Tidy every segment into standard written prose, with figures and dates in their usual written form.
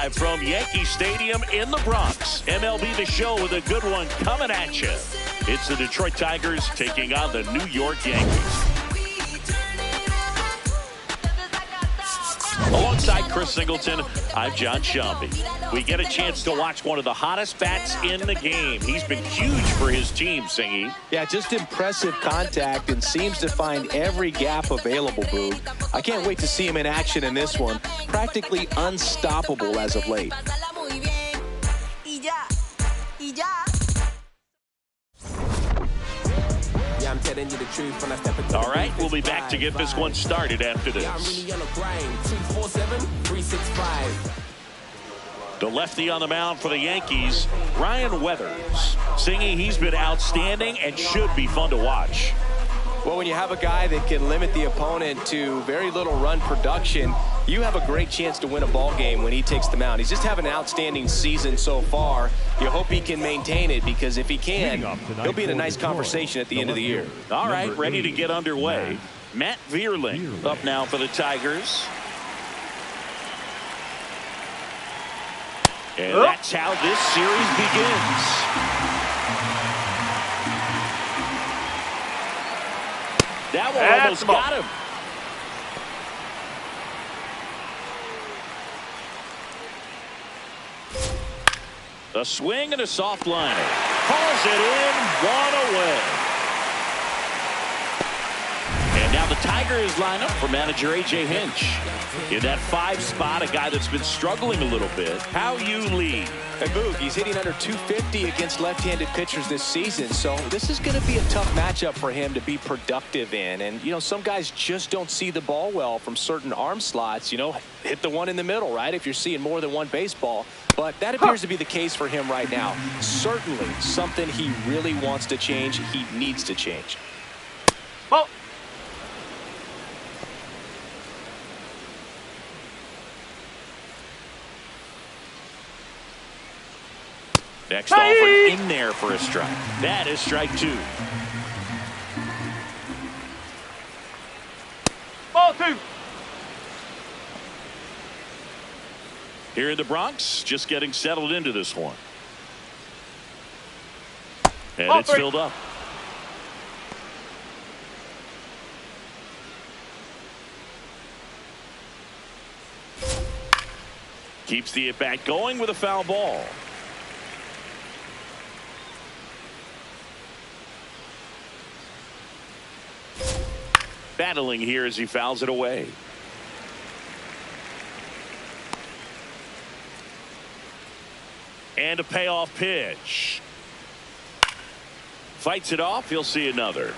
live from Yankee Stadium in the Bronx. MLB The Show with a good one coming at you. It's the Detroit Tigers taking on the New York Yankees. Alongside Chris Singleton, I'm John Shelby. We get a chance to watch one of the hottest bats in the game. He's been huge for his team, Singy. Yeah, just impressive contact and seems to find every gap available, Boog. I can't wait to see him in action in this one. Practically unstoppable as of late. I'm telling you the truth when I step into all right, we'll be back to get this one started after this. I'm really on a grind. 247-365. The lefty on the mound for the Yankees, Ryan Weathers. Singing, he's been outstanding and should be fun to watch. Well, when you have a guy that can limit the opponent to very little run production, you have a great chance to win a ball game when he takes the mound. He's just having an outstanding season so far. You hope he can maintain it, because if he can, he'll be in a nice conversation at the end of the year. All right, ready to get underway. Matt Vierling up now for the Tigers. And that's how this series begins. That one almost got him. A swing and a soft liner. Calls it in, one away. And now the Tigers line up for manager A.J. Hinch. In that 5 spot, a guy that's been struggling a little bit. How you lead? And Boog, he's hitting under 250 against left-handed pitchers this season, so this is going to be a tough matchup for him to be productive in. And, you know, some guys just don't see the ball well from certain arm slots. You know, hit the one in the middle, right, if you're seeing more than one baseball. But that appears to be the case for him right now. Certainly something he really wants to change. He needs to change. Oh. Next offering in there for a strike. That is strike 2. Ball 2. Here in the Bronx, just getting settled into this one. And Ball it's 3. filled up. Keeps the at-bat going with a foul ball. Battling here as he fouls it away. And a payoff pitch. Fights it off. He'll see another.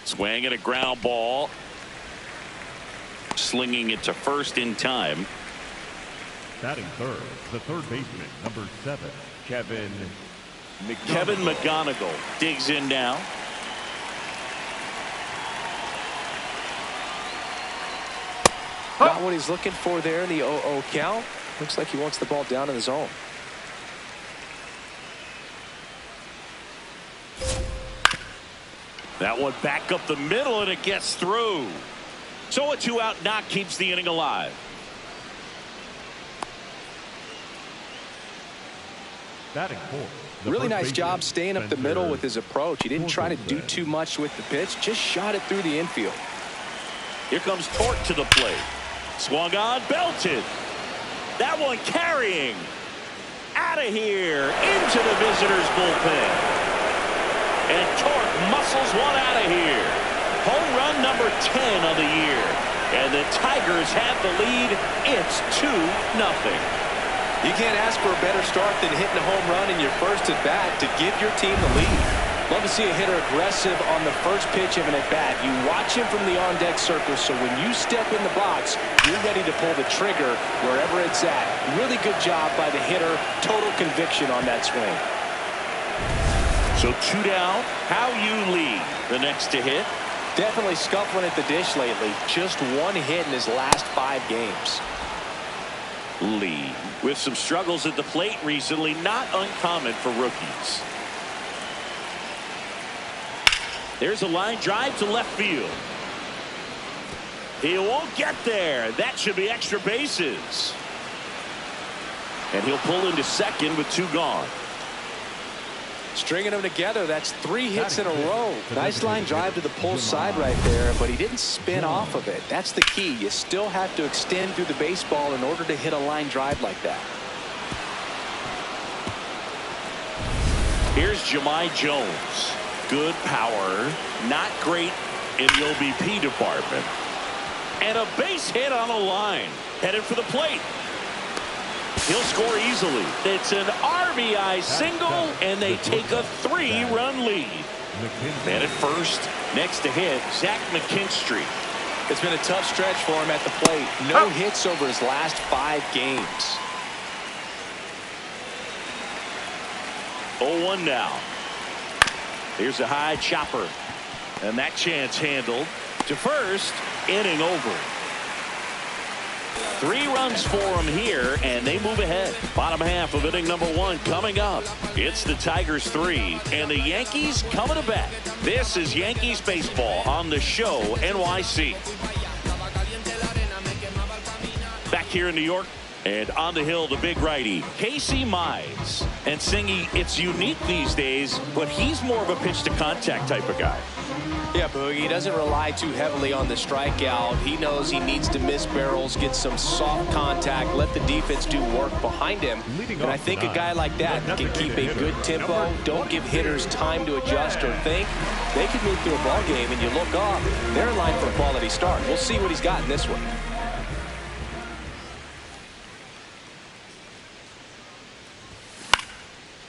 Swing and a ground ball. Slinging it to first in time. Batting third, the third baseman, number 7, Kevin McGonigal digs in now. Got what he's looking for there in the 0-0 count. Looks like he wants the ball down in the zone. That one back up the middle, and it gets through. So a 2-out knock keeps the inning alive. batting fourth. Really nice job staying up the middle with his approach. He didn't try to do too much with the pitch, just shot it through the infield. Here comes Torque to the plate. Swung on, belted. That one carrying. Out of here, into the visitors' bullpen. And Torque muscles one out of here. Home run number 10 of the year. And the Tigers have the lead. It's 2-0. You can't ask for a better start than hitting a home run in your first at-bat to give your team the lead. Love to see a hitter aggressive on the first pitch of an at-bat. You watch him from the on-deck circle, so when you step in the box, you're ready to pull the trigger wherever it's at. Really good job by the hitter. Total conviction on that swing. So 2 down. How you lead the next to hit? Definitely scuffling at the dish lately. Just 1 hit in his last 5 games. Lee with some struggles at the plate recently, not uncommon for rookies. There's a line drive to left field. He won't get there. That should be extra bases. And he'll pull into second with 2 gone. Stringing them together, that's 3 hits in a row. Nice line drive to the pull side right there, but he didn't spin off of it. That's the key. You still have to extend through the baseball in order to hit a line drive like that. Here's Jahmai Jones. Good power, not great in the OBP department. And a base hit on the line. Headed for the plate. He'll score easily. It's an RBI single, and they take a 3-run lead. Man at first, next to hit, Zach McKinstry. It's been a tough stretch for him at the plate. No hits over his last 5 games. 0-1 now. Here's a high chopper. And that chance handled to first. Inning over. 3 runs for them here, and they move ahead. Bottom half of inning number 1 coming up. It's the Tigers 3 and the Yankees coming to bat. This is Yankees baseball on the Show NYC. Back here in New York. And on the hill, the big righty, Casey Mize. And Singy, it's unique these days, but he's more of a pitch-to-contact type of guy. Yeah, Boogie, he doesn't rely too heavily on the strikeout. He knows he needs to miss barrels, get some soft contact, let the defense do work behind him. And I think a guy like that can keep a good tempo, don't give hitters time to adjust or think. They can move through a ball game, and you look up, they're in line for a quality start. We'll see what he's got in this one.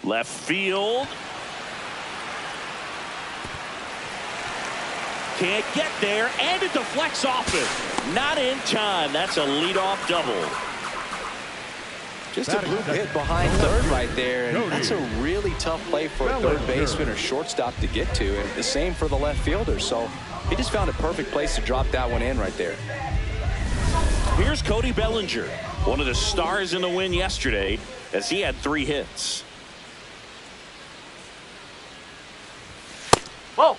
Left field. Can't get there, and it deflects off it. Not in time. That's a leadoff double. Just a blue hit behind third right there, and that's a really tough play for a third baseman or shortstop to get to, and the same for the left fielder. So he just found a perfect place to drop that one in right there. Here's Cody Bellinger, one of the stars in the win yesterday, as he had 3 hits. Whoa.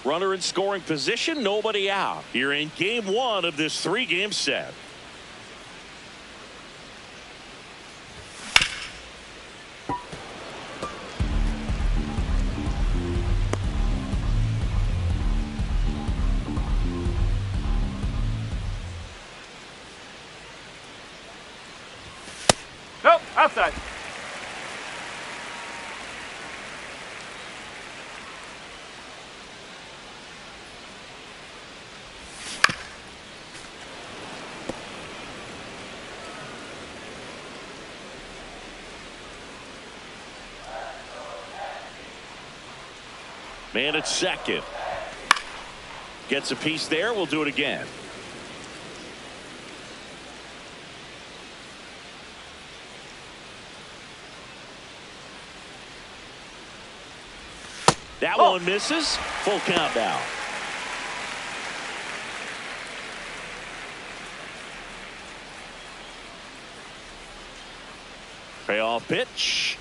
Runner in scoring position, nobody out. You're in game 1 of this 3-game set. Nope, outside. Man at second. Gets a piece there. We'll do it again. That one misses. Full count now. Payoff pitch.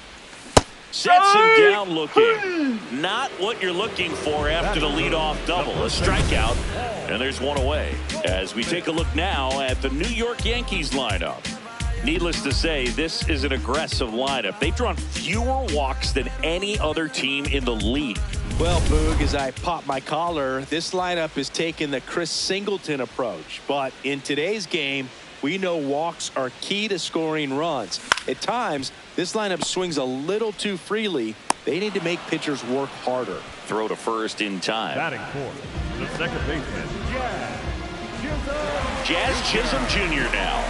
Sets him down looking. Not what you're looking for after the leadoff double. A strikeout. And there's one away. As we take a look now at the New York Yankees lineup. Needless to say, this is an aggressive lineup. They've drawn fewer walks than any other team in the league. Well, Boog, as I pop my collar, this lineup is taking the Chris Singleton approach. But in today's game, we know walks are key to scoring runs. At times, this lineup swings a little too freely. They need to make pitchers work harder. Throw to first in time. Batting fourth, the second baseman, Jazz Chisholm Jr. now.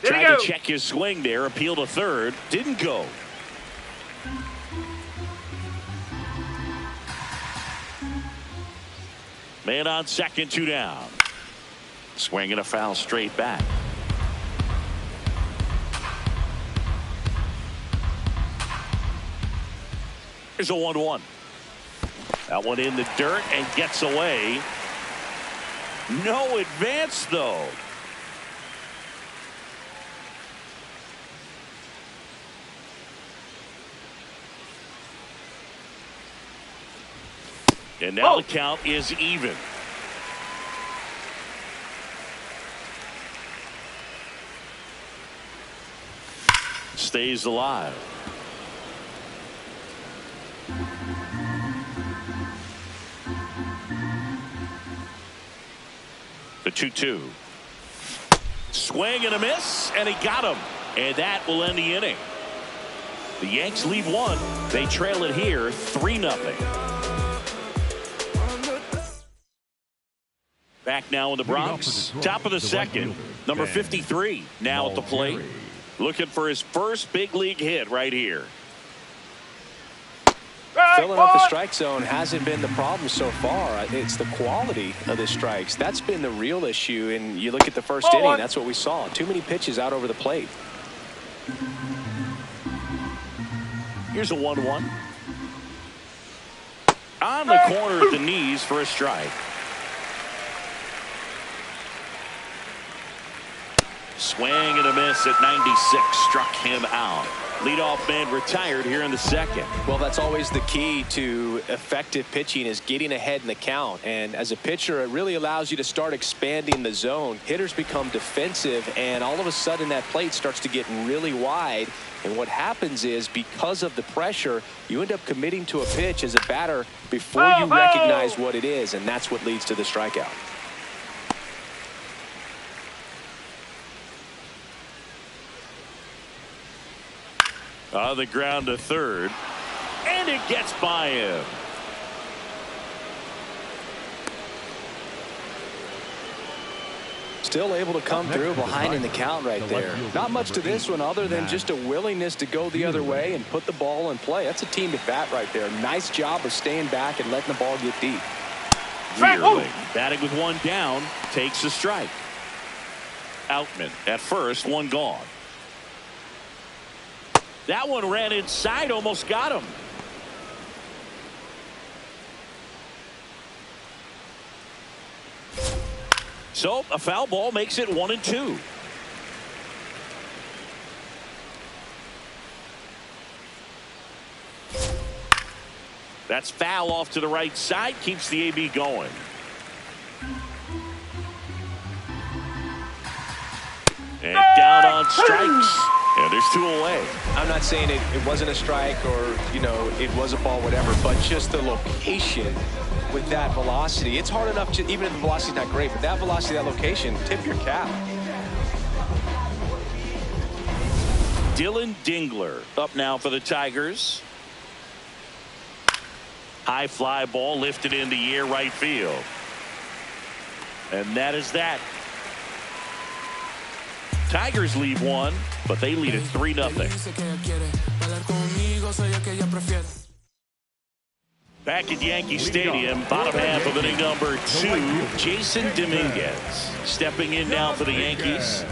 Tried to check his swing there, appeal to third, didn't go. Man on second, 2 down. Swing and a foul straight back. Here's a 1-1. That one in the dirt and gets away. No advance, though. And now the count is even. Stays alive. The 2-2. Swing and a miss, and he got him. And that will end the inning. The Yanks lead one. They trail it here 3-0. Back now in the Bronx. Top of the second. Number 53 now at the plate. Looking for his first big league hit right here. Filling up the strike zone hasn't been the problem so far. It's the quality of the strikes. That's been the real issue. And you look at the first inning, that's what we saw. Too many pitches out over the plate. Here's a 1-1. On the corner at the knees for a strike. Swing and a miss at 96. Struck him out. Leadoff man retired here in the second. Well, that's always the key to effective pitching, is getting ahead in the count. And as a pitcher, it really allows you to start expanding the zone. Hitters become defensive, and all of a sudden that plate starts to get really wide. And what happens is, because of the pressure, you end up committing to a pitch as a batter before you recognize what it is, and that's what leads to the strikeout. On the ground to third, and it gets by him. Still able to come through behind in the count right there. Not much to this one other than just a willingness to go the other way and put the ball in play. That's a team at bat right there. Nice job of staying back and letting the ball get deep. Really batting with one down, takes a strike. Outman at first, one gone. That one ran inside, almost got him. So a foul ball makes it 1-2. That's foul off to the right side, keeps the AB going. And down on strikes. And there's two away. I'm not saying it wasn't a strike or, you know, it was a ball, whatever, but just the location with that velocity. It's hard enough to, even if the velocity's not great, but that velocity, that location, tip your cap. Dylan Dingler up now for the Tigers. High fly ball lifted in the air, right field. And that is that. Tigers lead one, but they lead it 3-0. Back at Yankee Stadium, bottom half of inning number 2, Jason Dominguez stepping in now for the Yankees.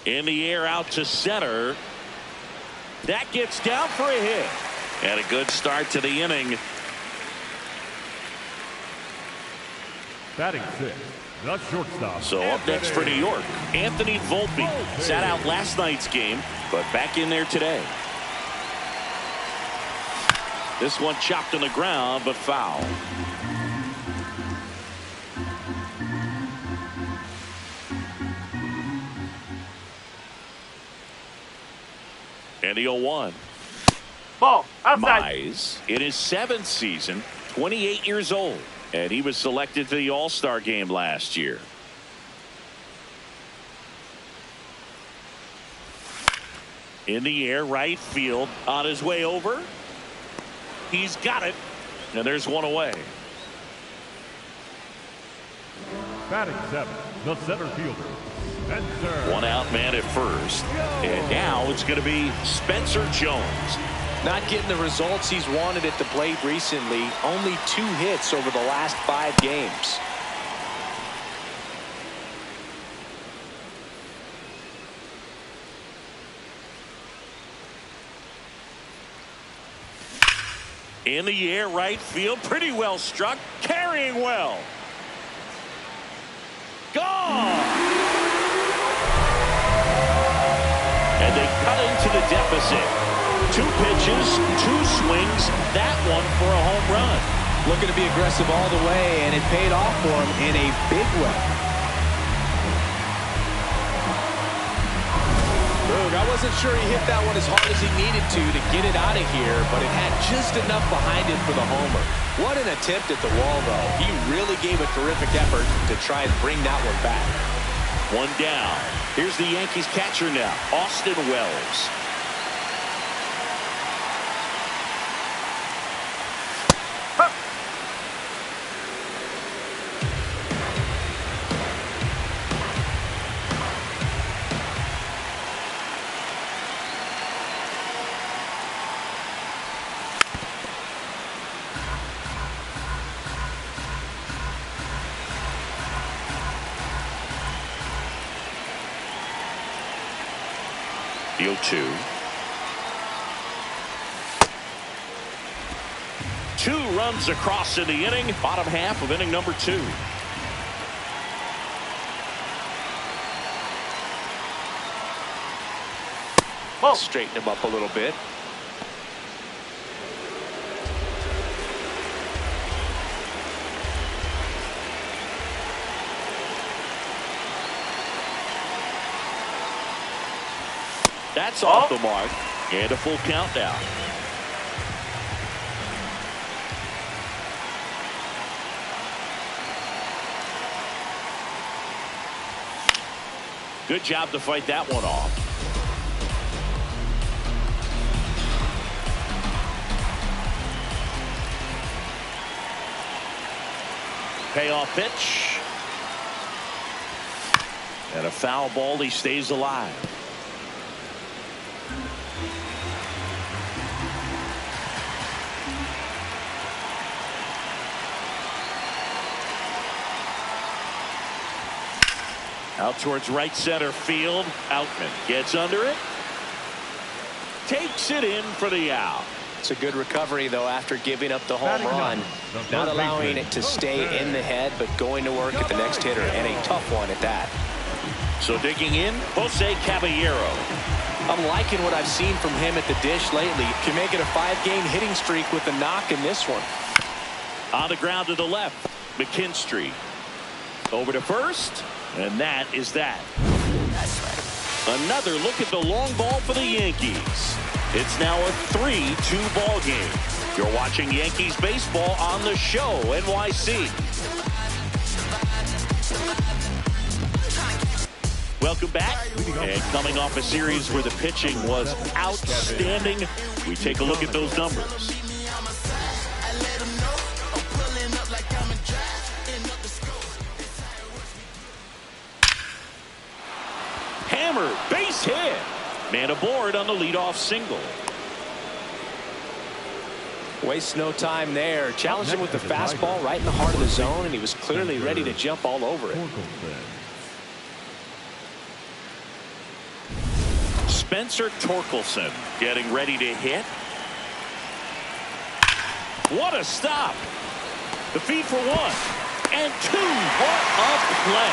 In the air, out to center. That gets down for a hit. And a good start to the inning. Batting sixth, the shortstop. So up next for New York, Anthony Volpe. Sat out last night's game, but back in there today. This one chopped on the ground, but foul. And the 0-1. Ball outside. Mize in his 7th season, 28 years old, and he was selected for the All-Star game last year. In the air, right field, on his way over. He's got it, and there's one away. Batting seventh, the center fielder, Spencer. One out man at first, and now it's going to be Spencer Jones. Not getting the results he's wanted at the plate recently. Only 2 hits over the last 5 games. In the air, right field, pretty well struck, carrying well. Gone! And they cut into the deficit. 2 pitches, 2 swings, that one for a home run. Looking to be aggressive all the way, and it paid off for him in a big way. I wasn't sure he hit that one as hard as he needed to get it out of here, but it had just enough behind it for the homer. What an attempt at the wall, though. He really gave a terrific effort to try and bring that one back. 1 down. Here's the Yankees catcher now, Austin Wells. The 0-2. 2 runs across in the inning, bottom half of inning number 2. Whoa. Straighten him up a little bit. That's off the mark, and a full count now. Good job to fight that one off. Payoff pitch. And a foul ball. He stays alive. Out towards right center field. Outman gets under it. Takes it in for the out. It's a good recovery, though, after giving up the home run. Not allowing it to stay in the head, but going to work at the next hitter, and a tough one at that. So digging in, Jose Caballero. I'm liking what I've seen from him at the dish lately. Can make it a 5-game hitting streak with the knock in this one. On the ground to the left, McKinstry. Over to first, and that is that. Another look at the long ball for the Yankees. It's now a 3-2 ball game. You're watching Yankees baseball on the show, NYC. Welcome back. And coming off a series where the pitching was outstanding, we take a look at those numbers. Hammer, base hit. Man aboard on the leadoff single. Wastes no time there. Challenged him with the fastball right in the heart of the zone, and he was clearly ready to jump all over it. Spencer Torkelson getting ready to hit. What a stop. The feed for 1 and 2. What a play.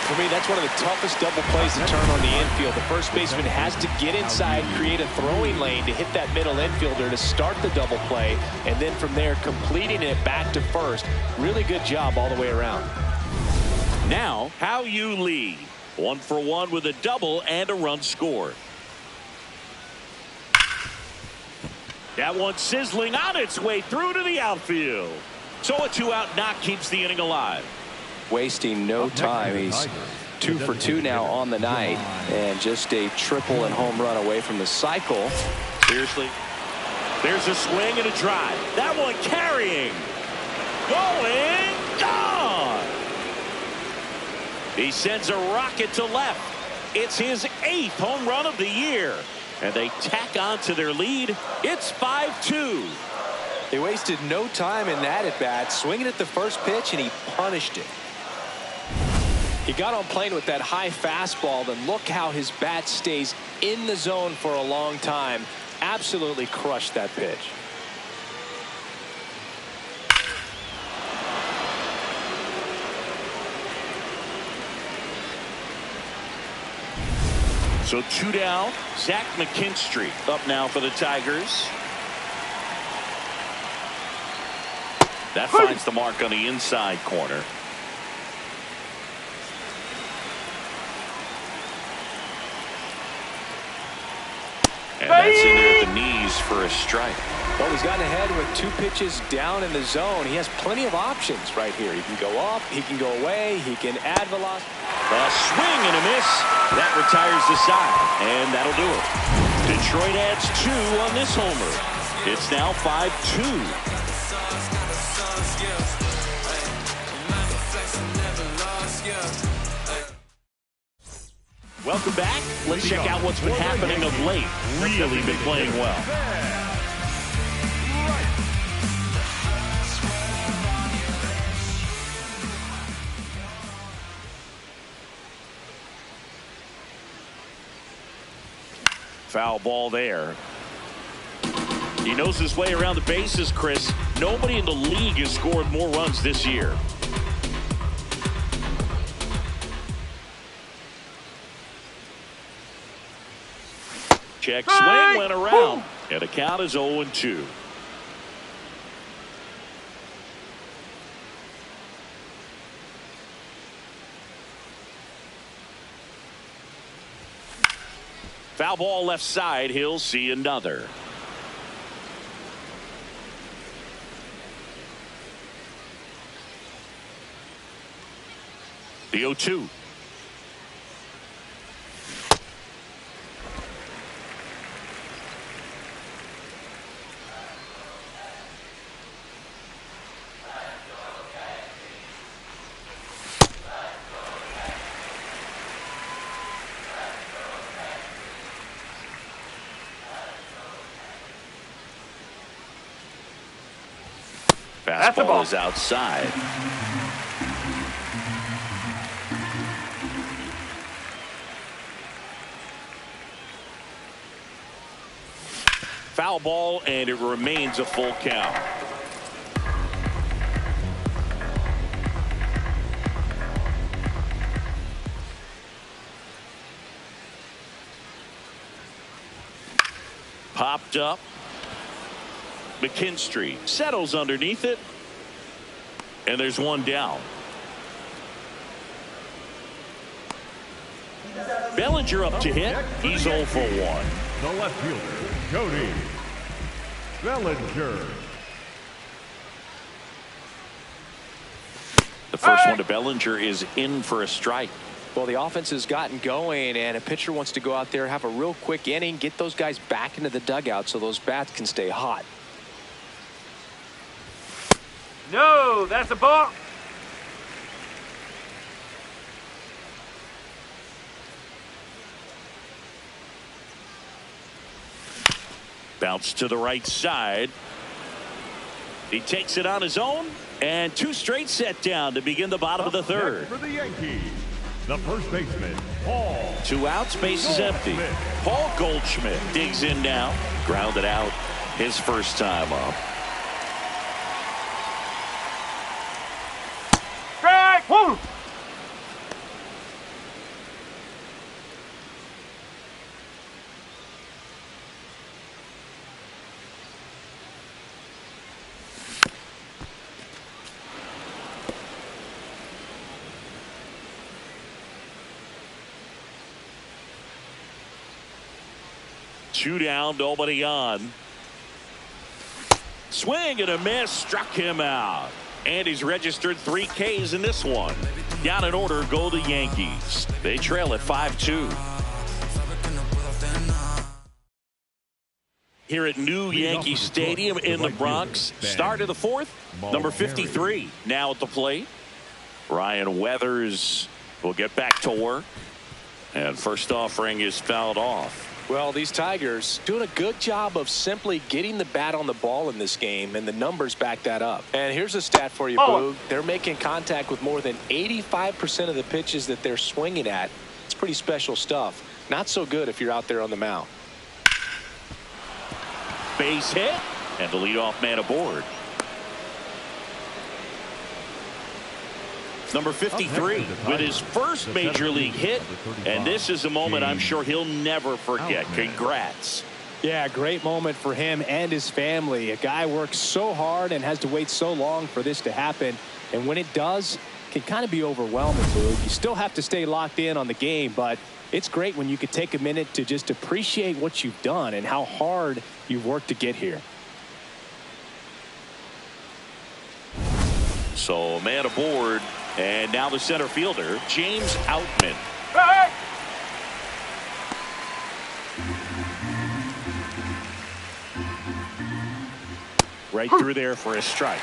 For me, that's one of the toughest double plays to turn on the infield. The first baseman has to get inside, create a throwing lane to hit that middle infielder to start the double play, and then from there completing it back to first. Really good job all the way around. Now, How You Lee. 1 for 1 with a double and a run scored. That one sizzling on its way through to the outfield. So a 2-out knock keeps the inning alive. Wasting no time. He's 2 for 2 now on the night, and just a triple and home run away from the cycle. Seriously, there's a swing and a drive. That one carrying, going, gone. He sends a rocket to left. It's his 8th home run of the year, and they tack on to their lead. It's 5-2. They wasted no time in that at bat, swinging at the first pitch, and he punished it. He got on plane with that high fastball, then look how his bat stays in the zone for a long time. Absolutely crushed that pitch. So 2 down. Zach McKinstry up now for the Tigers. That finds the mark on the inside corner. And that's in there at the knees for a strike. Well, he's gotten ahead with 2 pitches down in the zone. He has plenty of options right here. He can go up, he can go away, he can add velocity. A swing and a miss. That retires the side, and that'll do it. Detroit adds 2 on this homer. It's now 5-2. Welcome back. Let's check out what's been happening of late. Really been playing well. Foul ball there. He knows his way around the bases, Chris. Nobody in the league has scored more runs this year. Check swing went around, and the count is 0-2. Foul ball left side. He'll see another. The 0-2. Fastball is outside. Foul ball, and it remains a full count. Popped up. McKinstry settles underneath it, and there's 1 down. Bellinger up to hit. He's 0 for 1. The left fielder, Cody Bellinger. The first one to Bellinger is in for a strike. Well, the offense has gotten going, and a pitcher wants to go out there, have a real quick inning, get those guys back into the dugout so those bats can stay hot. No, that's a ball. Bounce to the right side. He takes it on his own, and 2 straight set down to begin the bottom of the third. For the Yankees, the first baseman, Paul. 2 outs, base is empty. Paul Goldschmidt digs in now. Grounded out his first time up. Strike. Woo. Two down, nobody on. Swing and a miss, struck him out. And he's registered 3 Ks in this one. Down in order go the Yankees. They trail at 5-2. Here at New Yankee Stadium in the Bronx. Start of the 4th. Number 53 now at the plate. Ryan Weathers will get back to work. And first offering is fouled off. Well, these Tigers doing a good job of simply getting the bat on the ball in this game, and the numbers back that up. And here's a stat for you, Boog. They're making contact with more than 85% of the pitches that they're swinging at. It's pretty special stuff. Not so good if you're out there on the mound. Base hit, and the leadoff man aboard. Number 53 with his first major league hit, and this is a moment I'm sure he'll never forget. Congrats. Yeah, great moment for him and his family. A guy works so hard and has to wait so long for this to happen, and when it does, it can kind of be overwhelming, Boog. You still have to stay locked in on the game, but it's great when you could take a minute to just appreciate what you've done and how hard you've worked to get here. So man aboard, and now the center fielder, James Outman. Hey! Right through there for a strike.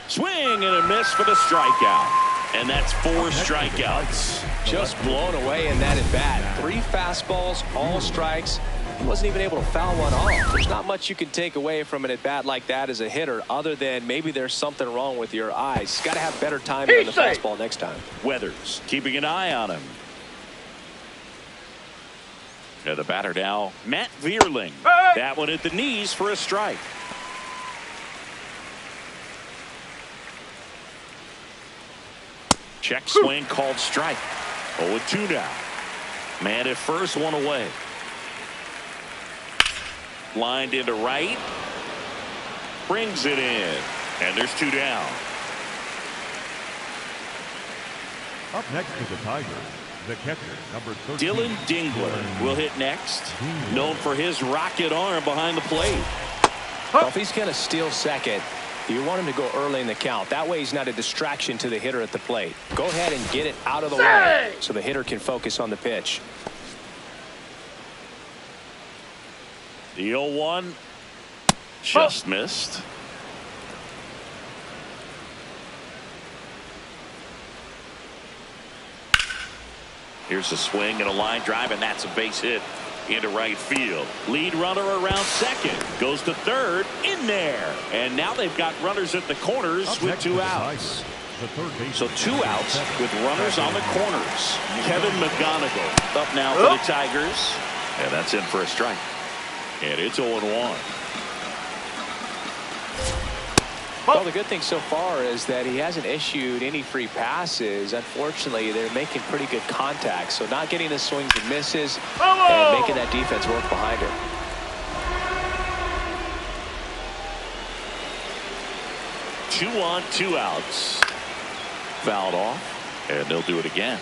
Swing and a miss for the strikeout. And that's 4 strikeouts. Just blown away in that at bat. 3 fastballs, all strikes. He wasn't even able to foul one off. There's not much you can take away from an at bat like that as a hitter, other than maybe there's something wrong with your eyes. Got to have better timing on the fastball next time. Weathers keeping an eye on him. The batter now, Matt Vierling. Hey! That one at the knees for a strike. Check swing called strike. 0-2 now. Man at first, one away. Lined into right. Brings it in. And there's 2 down. Up next to the Tigers, the catcher, number 13. Dylan Dingler will hit next. Known for his rocket arm behind the plate. Well, if he's going to steal second, you want him to go early in the count. That way he's not a distraction to the hitter at the plate. Go ahead and get it out of the way so the hitter can focus on the pitch. The 0-1 just missed. Here's a swing and a line drive, and that's a base hit into right field. Lead runner around second. Goes to third. In there. And now they've got runners at the corners with 2 outs. So 2 outs with runners on the corners. Kevin McGonigal up now for the Tigers. And that's in for a strike. And it's 0-1. Well, the good thing so far is that he hasn't issued any free passes. Unfortunately, they're making pretty good contact. So not getting the swings and misses and making that defense work behind him. Two on, 2 outs. Fouled off, and they'll do it again.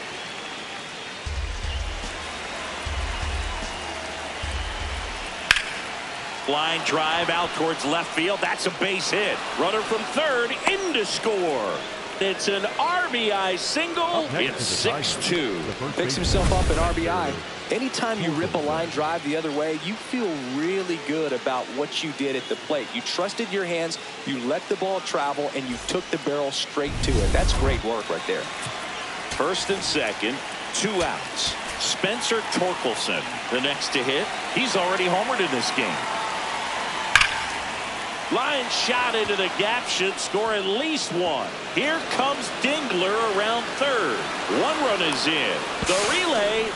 Line drive out towards left field. That's a base hit. Runner from third in to score. It's an RBI single. It's 6-2. Picks himself up an RBI. Anytime you rip a line drive the other way, you feel really good about what you did at the plate. You trusted your hands, you let the ball travel, and you took the barrel straight to it. That's great work right there. First and second, 2 outs. Spencer Torkelson, the next to hit. He's already homered in this game. Line shot into the gap should score at least 1. Here comes Dingler around third. 1 run is in. The relay.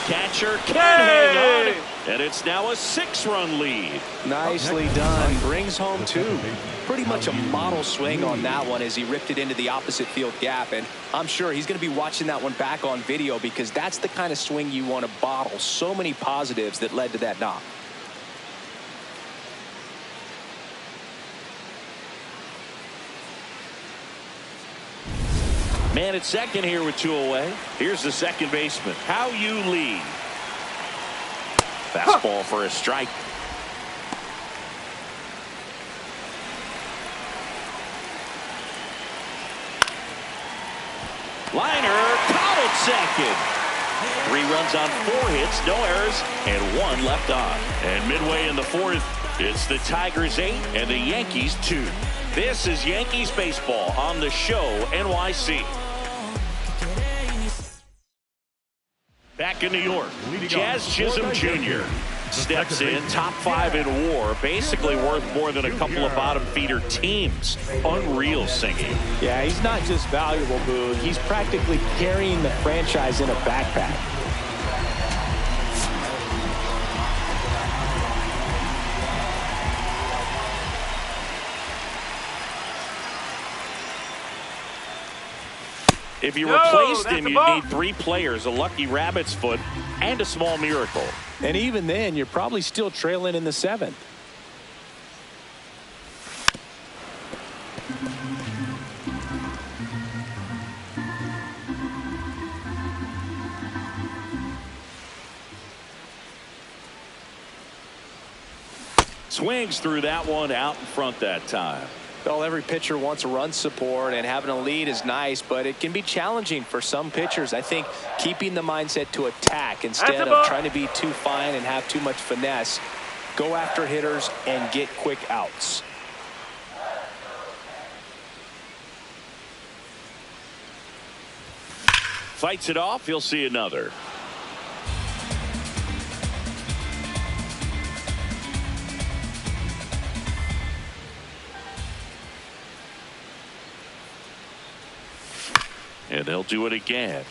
Catcher can hang on. And it's now a 6-run lead. Nicely done. Brings home 2. Pretty much a model swing on that one as he ripped it into the opposite field gap. And I'm sure he's going to be watching that one back on video because that's the kind of swing you want to bottle. So many positives that led to that knock. Man at second here with 2 away. Here's the second baseman. How you lead. Fastball for a strike. Liner caught at second. 3 runs on 4 hits, no errors, and 1 left on. And midway in the 4th, it's the Tigers 8 and the Yankees 2. This is Yankees baseball on the Show NYC. Back in New York, Jazz Chisholm Jr. steps in, top 5 in WAR, basically worth more than a couple of bottom feeder teams. Unreal singing. Yeah, he's not just valuable, Boog. He's practically carrying the franchise in a backpack. If you No, replaced that's him, a you'd ball. need 3 players, a lucky rabbit's foot, and a small miracle. And even then, you're probably still trailing in the 7th. Swings through that one out in front that time. Well, every pitcher wants run support, and having a lead is nice, but it can be challenging for some pitchers. I think keeping the mindset to attack instead of trying to be too fine and have too much finesse. Go after hitters and get quick outs. Fights it off. He'll see another. And they'll do it again.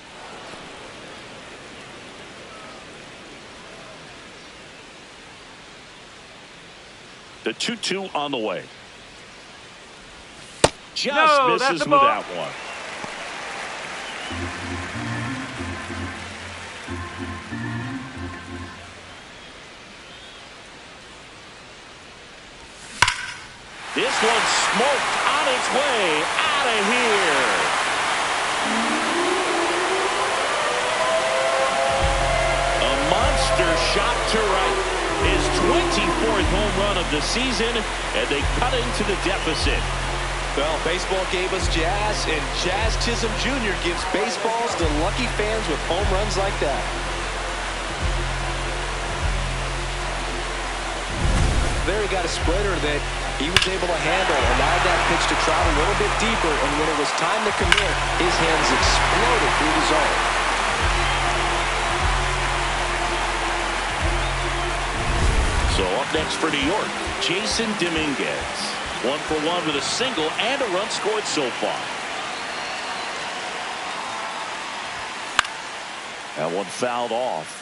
The 2-2 on the way. Just misses with that one. This one's smoked on its way out of here. A monster shot to right. His 24th home run of the season, and they cut into the deficit. Well, baseball gave us Jazz, and Jazz Chisholm Jr. gives baseballs to lucky fans with home runs like that. There he got a splitter that he was able to handle, allowed that pitch to travel a little bit deeper, and when it was time to commit, his hands exploded through the zone. So up next for New York, Jason Dominguez. 1 for 1 with a single and a run scored so far. That one fouled off.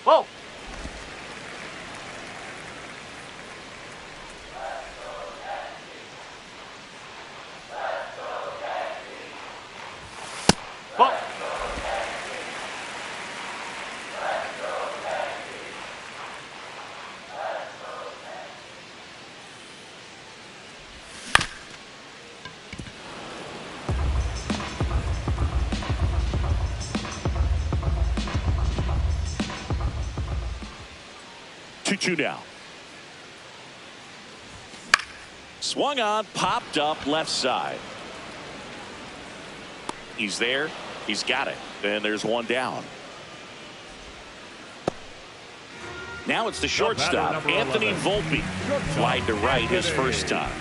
Whoa. Whoa. 2-2 now. Swung on, popped up left side. He's there. He's got it. And there's one down. Now it's the shortstop, Anthony Volpe. Flied to right his first time.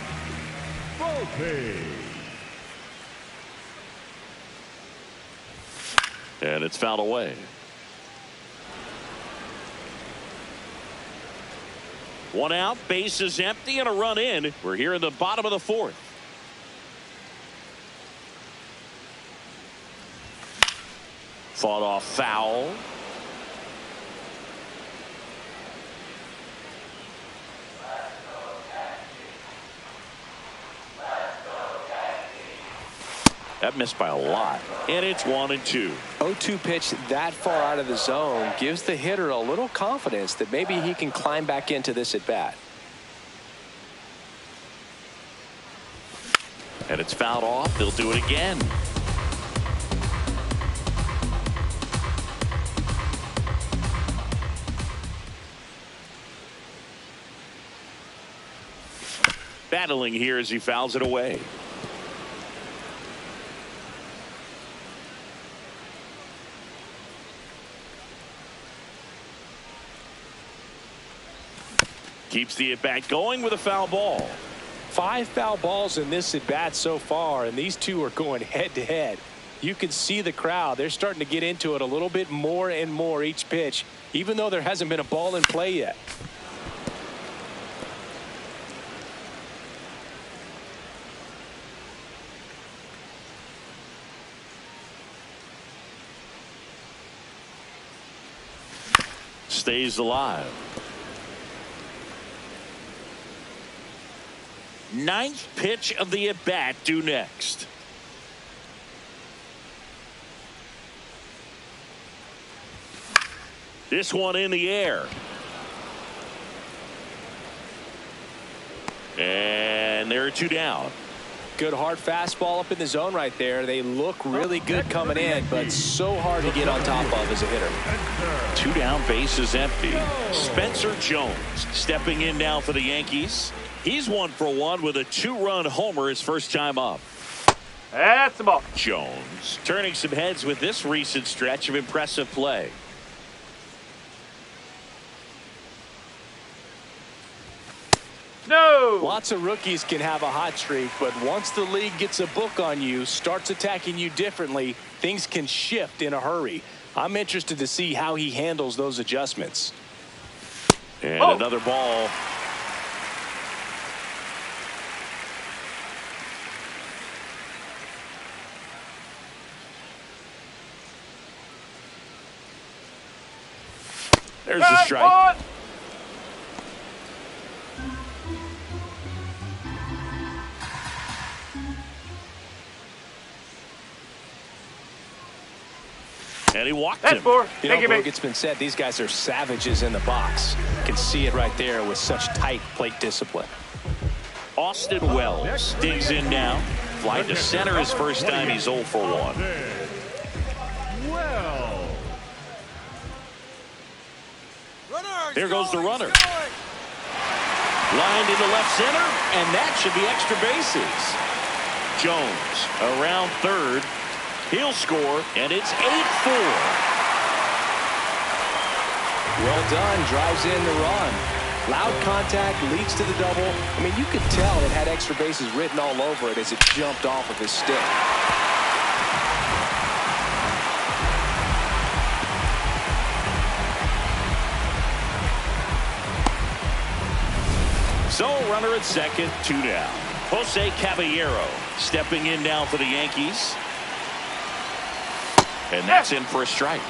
And it's fouled away. One out, base is empty, and a run in. We're here in the bottom of the 4th. Fought off foul. That missed by a lot. And it's 1-2. 0-2 pitch that far out of the zone gives the hitter a little confidence that maybe he can climb back into this at bat. And it's fouled off. They'll do it again. Battling here as he fouls it away. Keeps the at-bat going with a foul ball. 5 foul balls in this at-bat so far, and these two are going head-to-head. You can see the crowd. They're starting to get into it a little bit more and more each pitch, even though there hasn't been a ball in play yet. stays alive. Ninth pitch of the at-bat due next. This one in the air. And there are two down. Good hard fastball up in the zone right there. They look really good coming in, but so hard to get on top of as a hitter. Two down, bases empty. Spencer Jones stepping in now for the Yankees. He's 1 for 1 with a 2-run homer his first time up. That's the ball. Jones turning some heads with this recent stretch of impressive play. No. Lots of rookies can have a hot streak, but once the league gets a book on you, starts attacking you differently, things can shift in a hurry. I'm interested to see how he handles those adjustments. And another ball. There's the strike. And he walked him. You know, Boog, it's been said these guys are savages in the box. You can see it right there with such tight plate discipline. Austin Wells digs in now. Fly to center his first time. He's 0 for 1. Here goes the runner. Lined into left center, and that should be extra bases. Jones around third. He'll score, and it's 8-4. Well done. Drives in the run. Loud contact leads to the double. I mean, you could tell it had extra bases written all over it as it jumped off of his stick. So, runner at second, 2 down. Jose Caballero stepping in now for the Yankees. And that's in for a strike.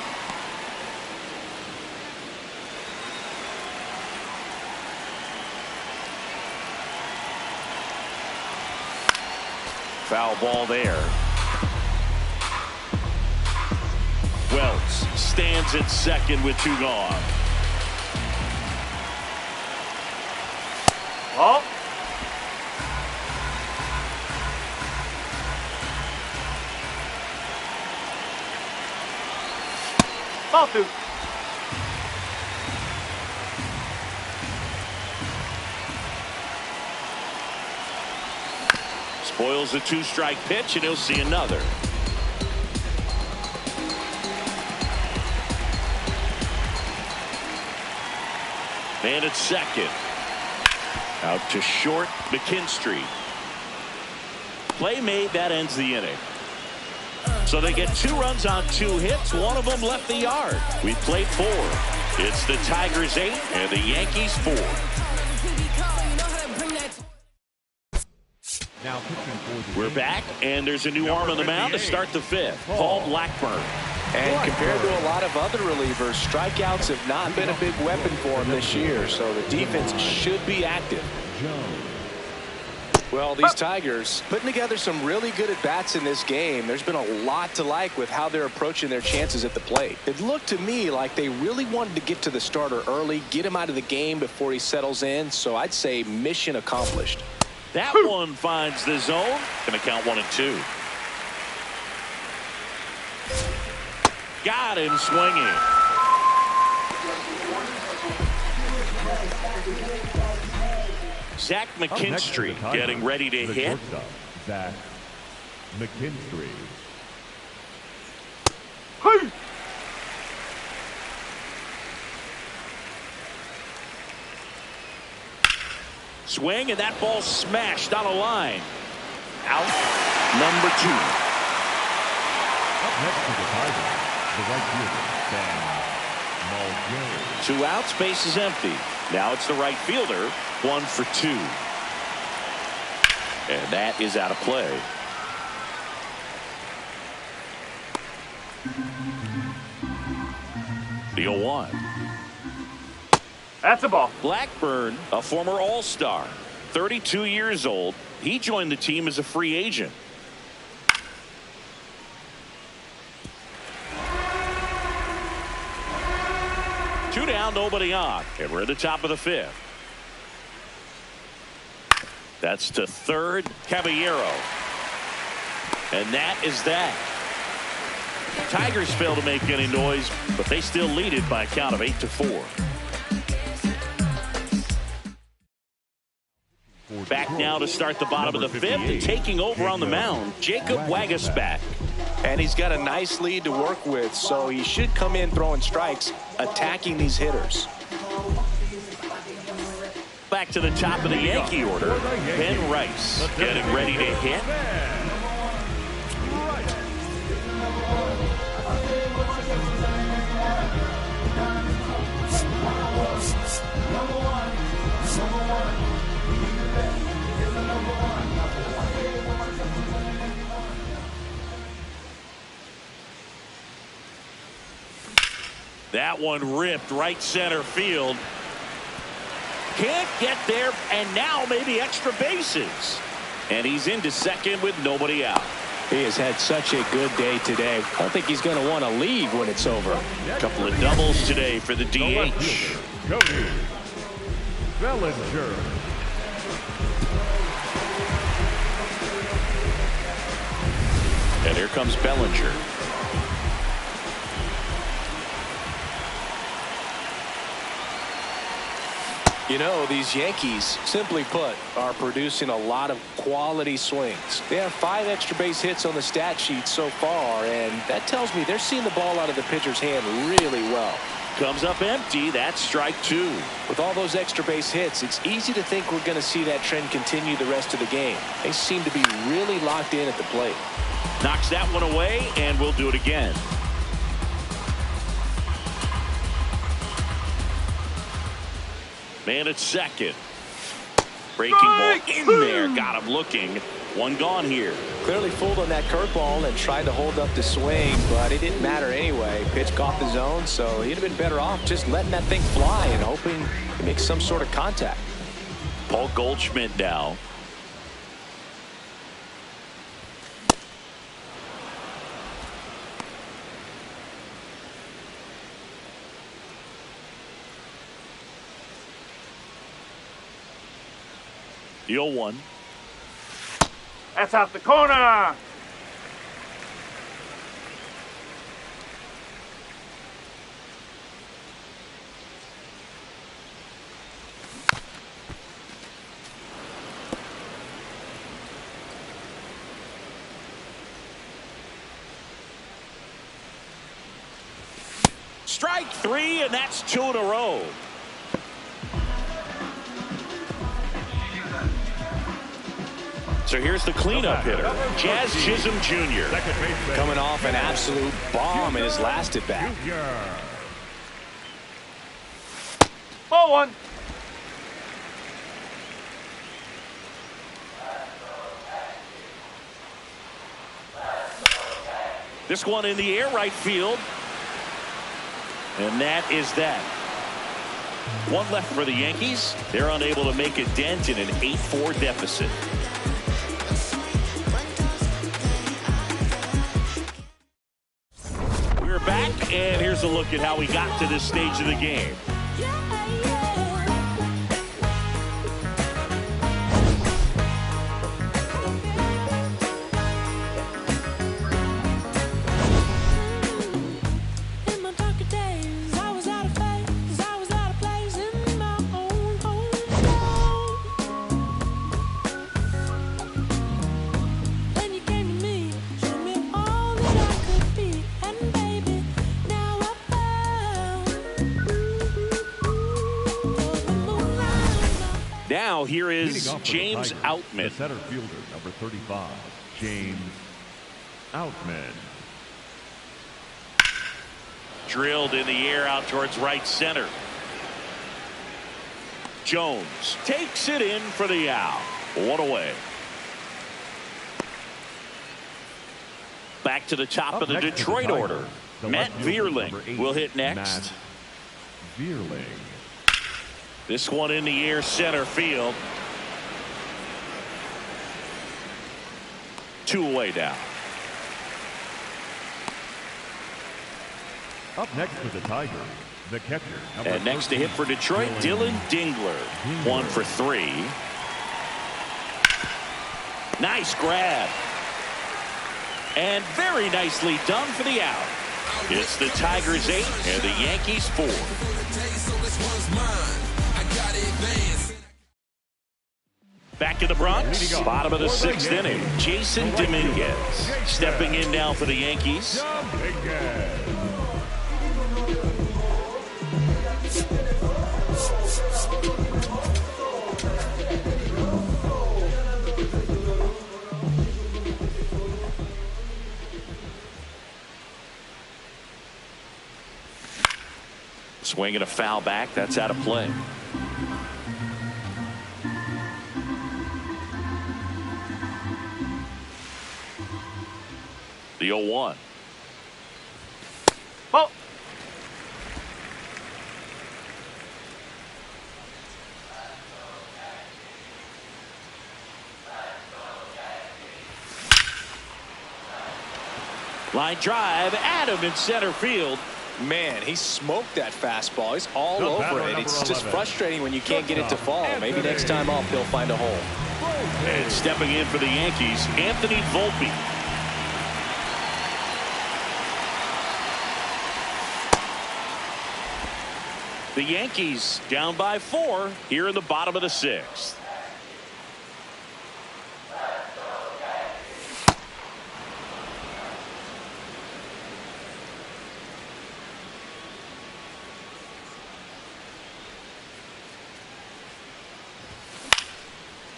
Foul ball there. Wells stands at second with 2 gone. Oh. Ball 2. Spoils a 2-strike pitch, and he'll see another. Man at second. Out to short, McKinstry. Play made, that ends the inning. So they get 2 runs on 2 hits. One of them left the yard. We played 4. It's the Tigers 8 and the Yankees 4. Now We're back, and there's a new arm on the mound to start the 5th. Paul Blackburn. And compared to a lot of other relievers, strikeouts have not been a big weapon for him this year, so the defense should be active. Well, these Tigers putting together some really good at-bats in this game. There's been a lot to like with how they're approaching their chances at the plate. It looked to me like they really wanted to get to the starter early, get him out of the game before he settles in, so I'd say mission accomplished. That one finds the zone. Going to count 1 and 2. Got him swinging. Zach McKinstry getting ready to hit. Zach McKinstry. Hey. Swing, and that ball smashed on a line. Out number 2. Up next to the Tigers, the right fielder, Sam Mulgrew. 2 outs, base is empty. Now it's the right fielder, 1 for 2. And that is out of play. The 0-1. That's a ball. Blackburn, a former All-Star, 32 years old. He joined the team as a free agent. Two down, nobody on, and we're at the top of the fifth. That's to third, Caballero. And that is that. Tigers fail to make any noise, but they still lead it by a count of 8-4. Back now to start the bottom of the fifth, and taking over on the mound, Jacob Wagasback. And he's got a nice lead to work with, so he should come in throwing strikes, attacking these hitters. Back to the top of the Yankee order, Ben Rice getting ready to hit. That one ripped right center field. Can't get there, and now maybe extra bases. And he's into second with nobody out. He has had such a good day today. I don't think he's going to want to leave when it's over. A couple of doubles today for the DH. Cody Bellinger. And here comes Bellinger. You know, these Yankees, simply put, are producing a lot of quality swings. They have 5 extra base hits on the stat sheet so far, and that tells me they're seeing the ball out of the pitcher's hand really well. Comes up empty. That's strike 2. With all those extra base hits, it's easy to think we're going to see that trend continue the rest of the game. They seem to be really locked in at the plate. Knocks that one away, and we'll do it again. Man at second. Breaking ball in there. Got him looking. One gone here. Clearly fooled on that curveball and tried to hold up the swing, but it didn't matter anyway. Pitch caught the zone, so he'd have been better off just letting that thing fly and hoping to make some sort of contact. Paul Goldschmidt now. The 0-1. That's out the corner. Strike 3, and that's 2 in a row. So here's the cleanup hitter, Jazz Chisholm Jr. Coming off an absolute bomb in his last at bat. Ball 1. This one in the air right field. And that is that. One left for the Yankees. They're unable to make a dent in an 8-4 deficit. We're back, and here's a look at how we got to this stage of the game. Now here is James Outman. The center fielder, number 35, James Outman. Drilled in the air out towards right center. Jones takes it in for the out. One away. Back to the top of the Detroit order. Matt Vierling will hit next. Vierling. This one in the air, center field. 2 away now. Up next for the Tigers, the catcher. And next to hit for Detroit, Dylan Dingler. 1 for 3. Nice grab. And very nicely done for the out. It's the Tigers 8 and the Yankees 4. Back in the Bronx, bottom of the 6th inning. Jason Dominguez stepping in now for the Yankees. Swinging a foul back. That's out of play. The 0-1. Ball. Line drive. Adam in center field. Man, he smoked that fastball. He's all over it. It's just frustrating when you can't get it to fall. Maybe next time off he'll find a hole. And stepping in for the Yankees, Anthony Volpe. The Yankees down by 4 here in the bottom of the 6th.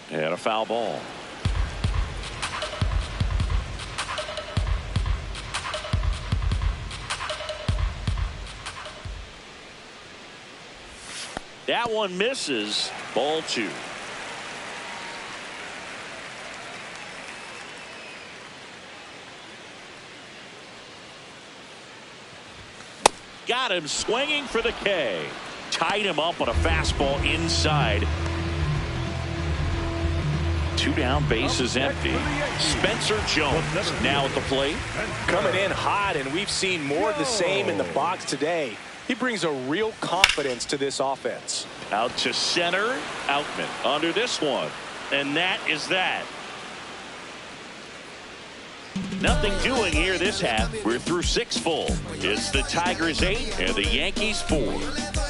And a foul ball. That one misses. Ball 2. Got him swinging for the K. Tied him up on a fastball inside. 2 down, bases empty. Spencer Jones now at the plate. Coming in hot, and we've seen more of the same in the box today. He brings a real confidence to this offense. Out to center. Outman under this one. And that is that. Nothing doing here this half. We're through 6 full. It's the Tigers 8 and the Yankees 4.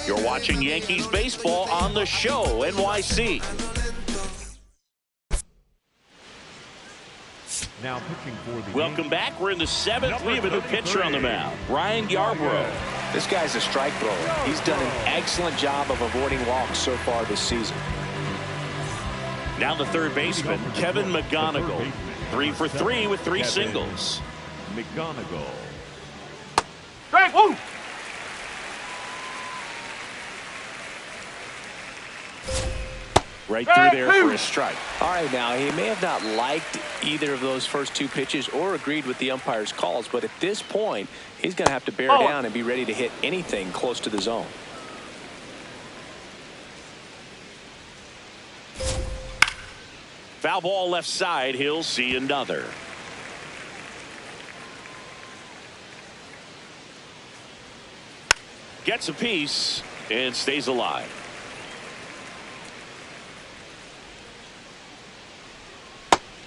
You're watching Yankees baseball on the Show NYC. Now pitching for the Welcome back. We're in the 7th. We have a new pitcher on the mound, Ryan Yarbrough. This guy's a strike thrower. He's done an excellent job of avoiding walks so far this season. Now the third baseman, Kevin McGonigal. 3 for 3 with 3 singles. McGonigal. Strike. Woo. Right through there for a strike. All right, now he may have not liked either of those first 2 pitches or agreed with the umpire's calls, but at this point, he's going to have to bear down and be ready to hit anything close to the zone. Foul ball left side. He'll see another. Gets a piece and stays alive.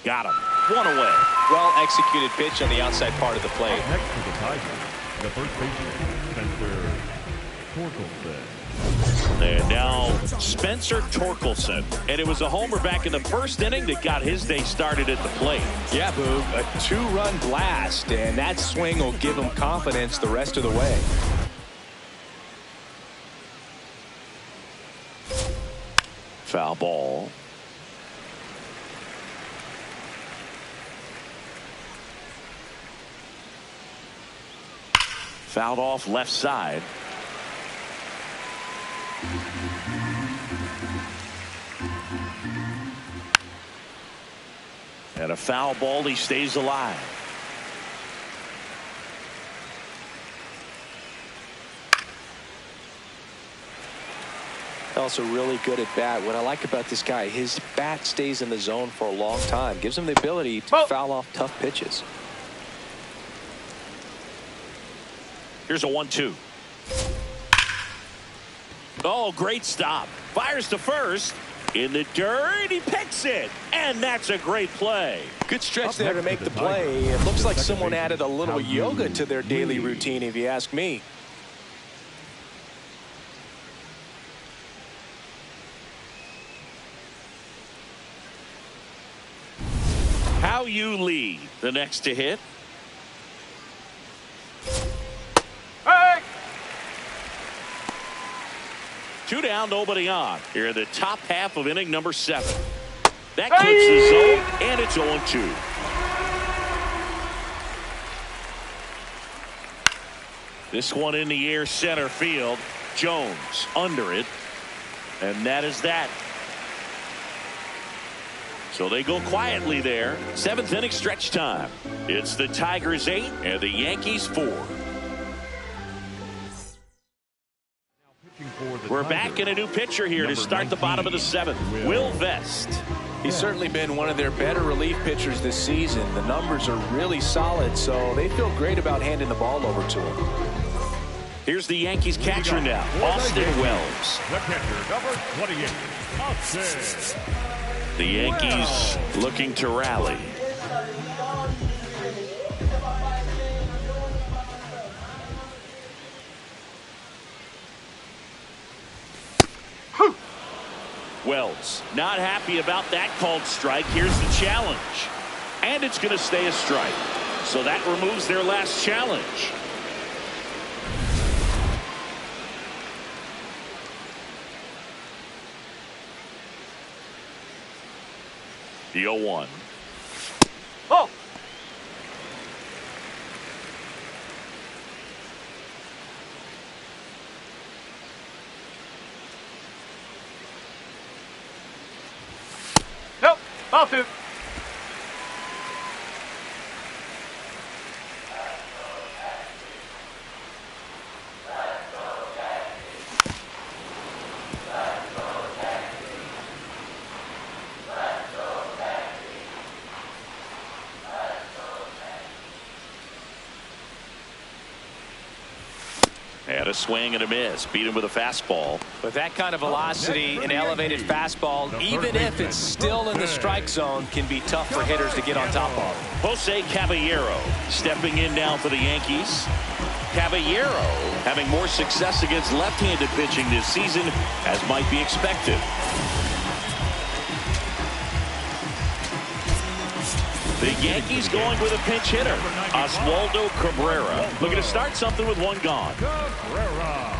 Got him. 1 away. Well executed pitch on the outside part of the plate. Next to the Tigers, the first baseman, Spencer Torkelson. And now Spencer Torkelson. And it was a homer back in the first inning that got his day started at the plate. Yeah, Boog, a 2-run blast, and that swing will give him confidence the rest of the way. Foul ball. Fouled off left side. And a foul ball. He stays alive. Also really good at bat. What I like about this guy, his bat stays in the zone for a long time. Gives him the ability to foul off tough pitches. Here's a 1-2. Oh, great stop. Fires to first. In the dirt, he picks it. And that's a great play. Good stretch there to make the play. It looks like someone added a little yoga to their daily routine, if you ask me. How you lead, the next to hit. Hey! 2 down, nobody on. Here in the top half of inning number 7. That clips the zone, and it's 0-2. This one in the air, center field. Jones under it. And that is that. So they go quietly there. 7th inning stretch time. It's the Tigers 8 and the Yankees 4. We're back in a new pitcher here to start the bottom of the 7th. Will Vest. He's certainly been one of their better relief pitchers this season. The numbers are really solid, so they feel great about handing the ball over to him. Here's the Yankees catcher now, Austin Wells. The catcher, number 28, Austin. The Yankees looking to rally. Wells not happy about that called strike. Here's the challenge. And it's going to stay a strike. So that removes their last challenge. The 0-1. Oh! Nope. Ball 2. And a swing and a miss. Beat him with a fastball. With that kind of velocity, an elevated fastball, even if it's still in the strike zone, can be tough for hitters to get on top of. Jose Caballero stepping in now for the Yankees. Caballero having more success against left-handed pitching this season, as might be expected. The Yankees going with a pinch hitter, Oswaldo Cabrera, looking to start something with one gone. Cabrera.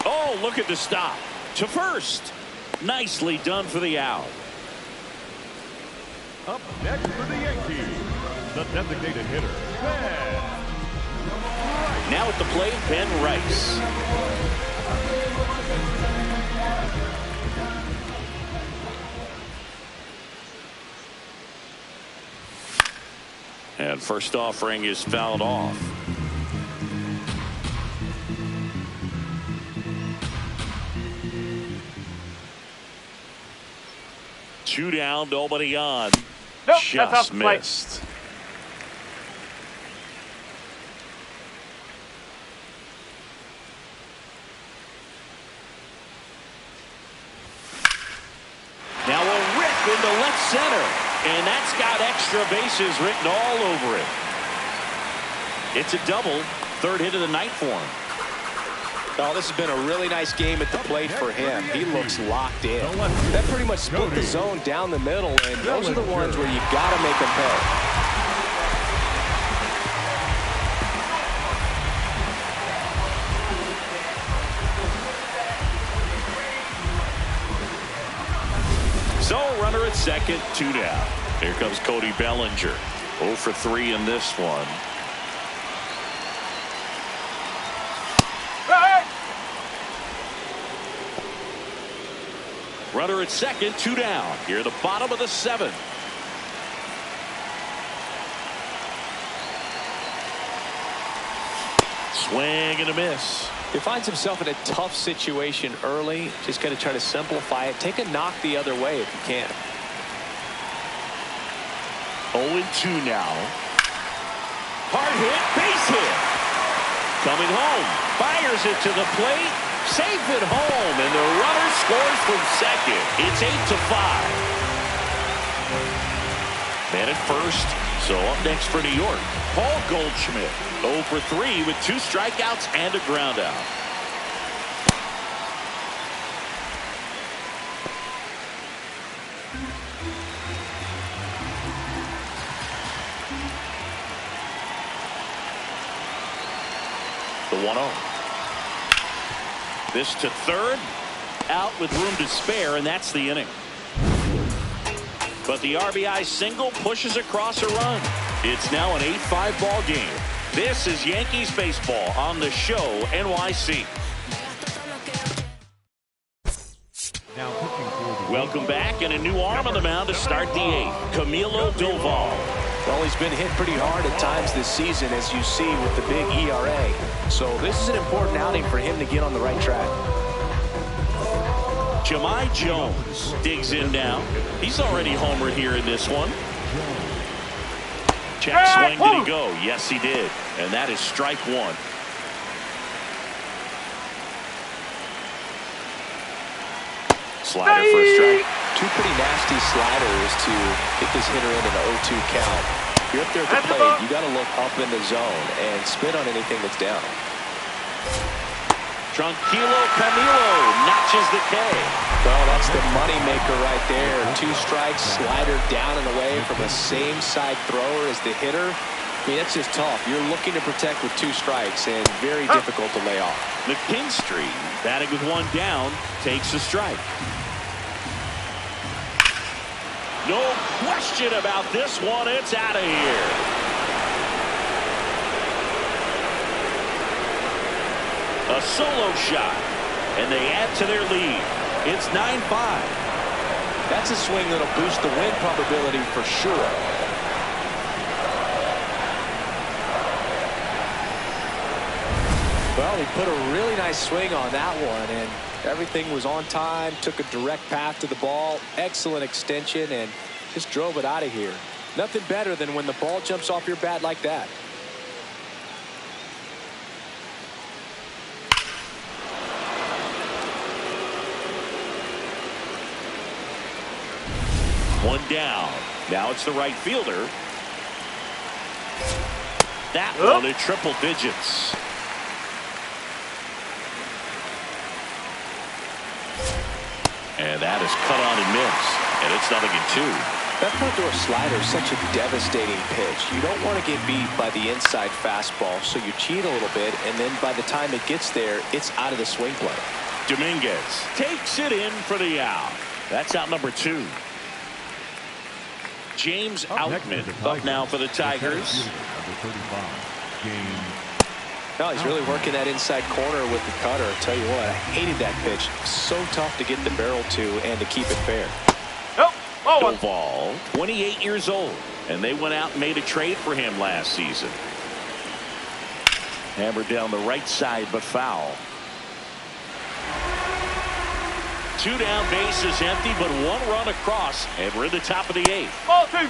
Oh, look at the stop. To first. Nicely done for the out. Up next for the Yankees, the designated hitter, Ben. Now at the plate, Ben Rice. And first offering is fouled off. Two down, nobody on. Nope, Just that's off the plate. missed. Now a rip into left center. And that's got extra bases written all over it. It's a double. 3rd hit of the night for him. Oh, this has been a really nice game at the plate for him. He looks locked in. That pretty much split the zone down the middle, and those are the ones where you got to make them pay. So runner at second, 2 down. Here comes Cody Bellinger. 0 for 3 in this one. Runner at second, 2 down. Here at the bottom of the 7th. Swing and a miss. He finds himself in a tough situation early. Just got to try to simplify it. Take a knock the other way if you can. 0-2 now. Hard hit, base hit. Coming home, fires it to the plate, safe at home, and the runner scores from second. It's 8-5. Man at first, so up next for New York, Paul Goldschmidt. 0 for 3 with 2 strikeouts and a ground out. The 1-0. This to third, out with room to spare, and that's the inning. But the RBI single pushes across a run. It's now an 8-5 ball game. This is Yankees baseball on the Show NYC. Now pitching for the Welcome back, and a new arm on the mound to start the 8th. Camilo Doval. Well, he's been hit pretty hard at times this season, as you see with the big ERA. So this is an important outing for him to get on the right track. Jahmai Jones digs in now. He's already homered here in this one. Check swing, did he go? Yes, he did. And that is strike 1. Slider for a strike. 2 pretty nasty sliders to get this hitter in an 0-2 count. You're up there at the plate, you got to look up in the zone and spit on anything that's down. Tranquilo Camilo notches the K. Well, that's the money maker right there. 2 strikes, slider down and away from the same side thrower as the hitter. I mean, that's just tough. You're looking to protect with 2 strikes and very difficult to lay off. McKinstry, batting with 1 down, takes a strike. No question about this one. It's out of here. A solo shot, and they add to their lead. It's 9-5. That's a swing that'll boost the win probability for sure. Well, he put a really nice swing on that one, and everything was on time, took a direct path to the ball, excellent extension, and just drove it out of here. Nothing better than when the ball jumps off your bat like that. One down. Now it's the right fielder. That one at triple digits. And that is cut on and missed. And it's 0-2. That front door slider is such a devastating pitch. You don't want to get beat by the inside fastball, so you cheat a little bit, and then by the time it gets there, it's out of the swing play. Dominguez takes it in for the out. That's out number 2. James Outman up now for the Tigers. No, he's really working that inside corner with the cutter. I'll tell you what, I hated that pitch. So tough to get the barrel to and to keep it fair. Doval, 28 years old, and they went out and made a trade for him last season. Hammered down the right side, but foul. 2 down, bases empty, but 1 run across, and we're in the top of the 8th. Ball 2.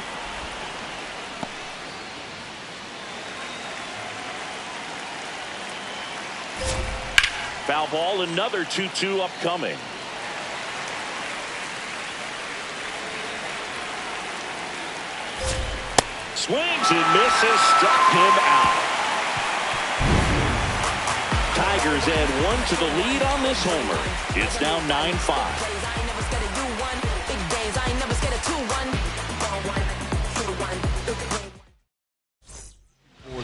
Foul ball, another 2-2 upcoming. Swings and misses, struck him out. Tigers add 1 to the lead on this homer. It's now 9-5.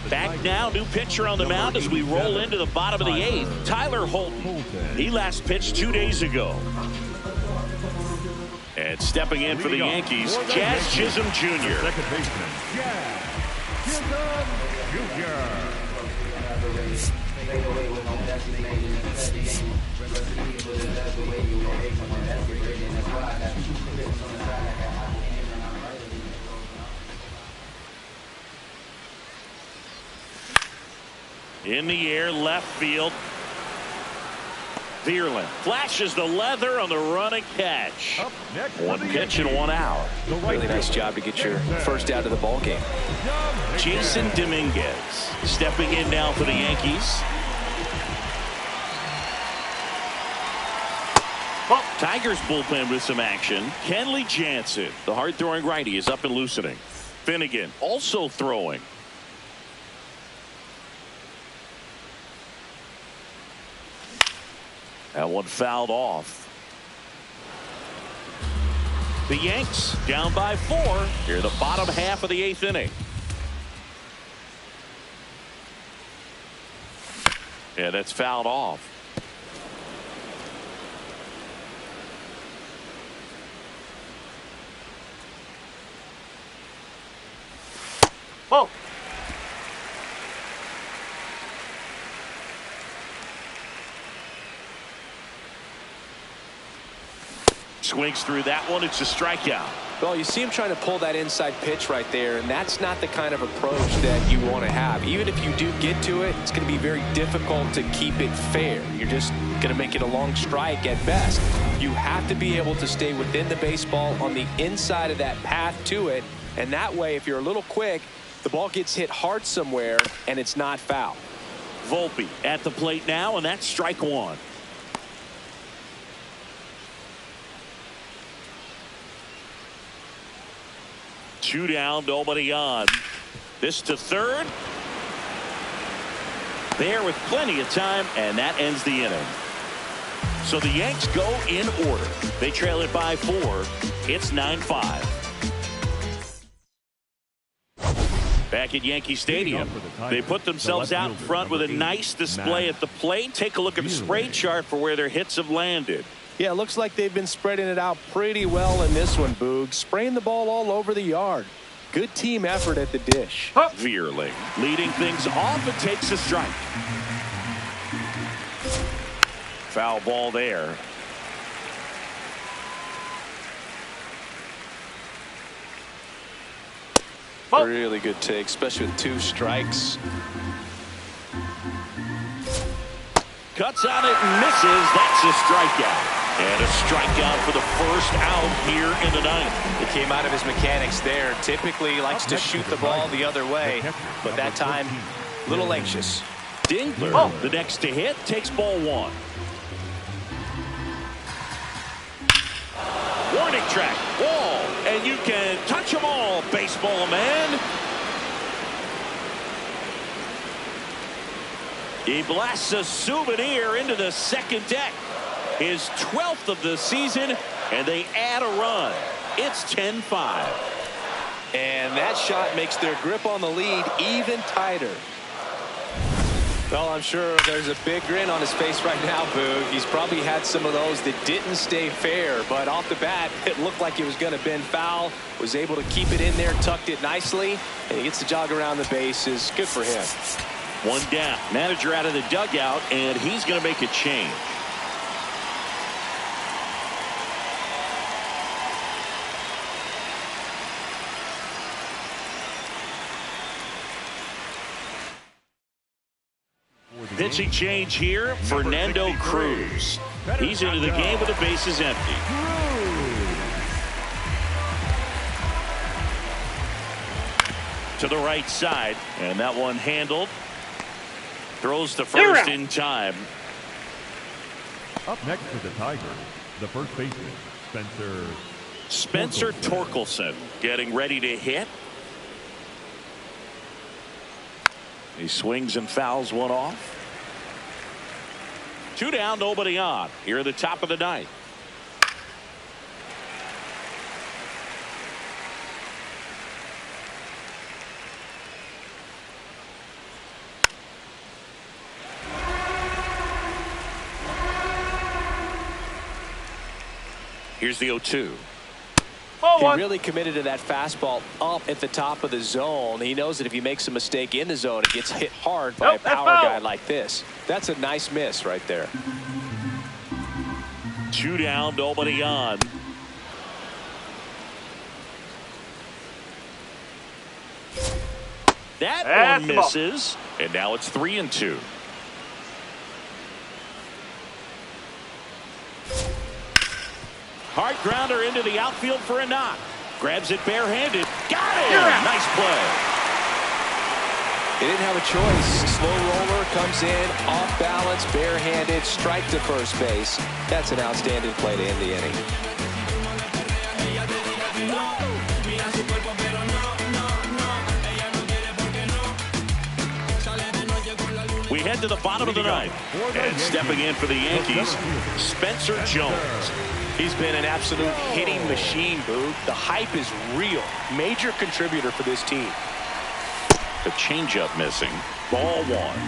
Back now, new pitcher on the mound as we roll into the bottom of the 8th. Tyler Holton. He last pitched 2 days ago. And stepping in for the Yankees, Jazz Chisholm Jr. Second baseman, Jazz Chisholm Jr. In the air, left field. Vierling flashes the leather on the run and catch. Up next, One pitch and one out. Really nice job to get your first out of the ball game. Jason Dominguez stepping in now for the Yankees. Tigers bullpen with some action. Kenley Jansen, the hard-throwing righty, is up and loosening. Finnegan also throwing. That one fouled off. The Yanks down by 4 here, the bottom half of the 8th inning. Yeah, that's fouled off. Oh. Swings through that one. It's a strikeout. Well, you see him trying to pull that inside pitch right there, and that's not the kind of approach that you want to have. Even if you do get to it, it's going to be very difficult to keep it fair. You're just going to make it a long strike at best. You have to be able to stay within the baseball on the inside of that path to it, and that way, if you're a little quick, the ball gets hit hard somewhere, and it's not foul. Volpe at the plate now, and that's strike 1. Two down, nobody on. This to third. There with plenty of time, and that ends the inning. So the Yanks go in order. They trail it by 4. It's 9-5. Back at Yankee Stadium, they put themselves out in front with a nice display at the plate. Take a look at the spray chart for where their hits have landed. Yeah, it looks like they've been spreading it out pretty well in this one, Boog. Spraying the ball all over the yard. Good team effort at the dish. Vierling leading things off and takes a strike. Foul ball there. Really good take, especially with 2 strikes. Cuts on it and misses. That's a strikeout. And a strikeout for the first out here in the 9th. He came out of his mechanics there. Typically likes to shoot the ball the other way, but that time a little anxious. Dingler, the next to hit, takes ball 1. Warning track, wall, and you can touch them all, baseball man. He blasts a souvenir into the second deck. His 12th of the season, and they add a run. It's 10-5. And that shot makes their grip on the lead even tighter. Well, I'm sure there's a big grin on his face right now, Boog. He's probably had some of those that didn't stay fair, but off the bat, it looked like it was going to bend foul. Was able to keep it in there, tucked it nicely, and he gets the jog around the bases. Good for him. One down. Manager out of the dugout, and he's going to make a change. Pitching change here, Fernando Cruz. He's into the game with the bases empty. To the right side, and that one handled. Throws to first in time. Up next for the Tigers, the first baseman, Spencer Torkelson getting ready to hit. He swings and fouls one off. 2 down, nobody on. Here at the top of the 9th. Here's the 0-2. He really committed to that fastball up at the top of the zone. He knows that if he makes a mistake in the zone, it gets hit hard by a power guy like this. That's a nice miss right there. 2 down, nobody on. That one misses. And now it's 3-2. Hard grounder into the outfield for a knock. Grabs it barehanded. Got it! Nice play. They didn't have a choice. Slow roller comes in, off balance, barehanded, strike to first base. That's an outstanding play to end the inning. We head to the bottom of the ninth. And stepping in for the Yankees, Spencer Jones. He's been an absolute hitting machine, Boog. The hype is real. Major contributor for this team. The changeup missing. Ball one.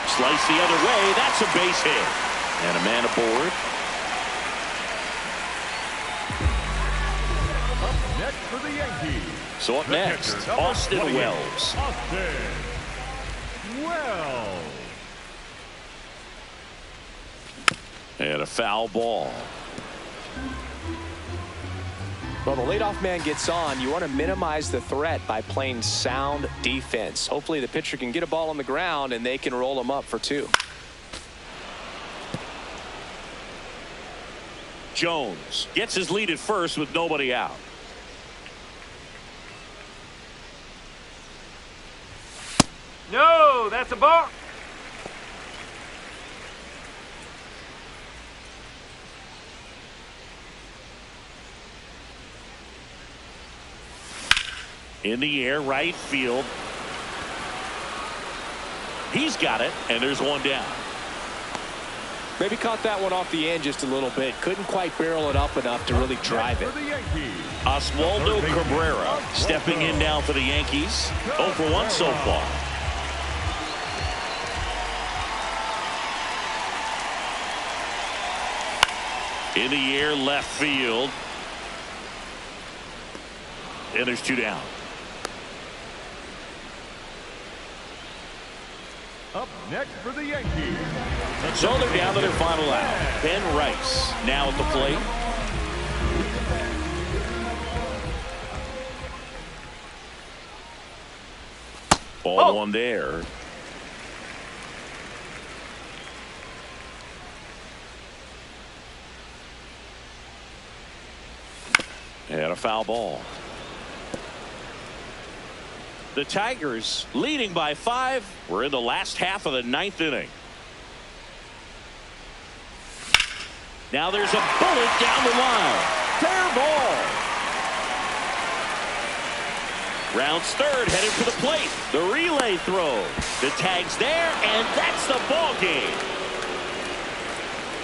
Slice the other way. That's a base hit. And a man aboard. Up next for the Yankees. So up next, Austin Wells. Austin Wells. And a foul ball. Well, the leadoff man gets on. You want to minimize the threat by playing sound defense. Hopefully the pitcher can get a ball on the ground and they can roll him up for 2. Jones gets his lead at first with nobody out. No, that's a ball. In the air, right field. He's got it, and there's one down. Maybe caught that one off the end just a little bit. Couldn't quite barrel it up enough to really drive it. Oswaldo Cabrera stepping in now for the Yankees. 0 for 1 so far. In the air, left field. And there's 2 down. Up next for the Yankees. So they're down to their final out. Ben Rice now at the plate. Ball one there. And a foul ball. The Tigers leading by 5. We're in the last half of the 9th inning. Now there's a bullet down the line. Fair ball. Rounds third, headed for the plate. The relay throw. The tag's there, and that's the ball game.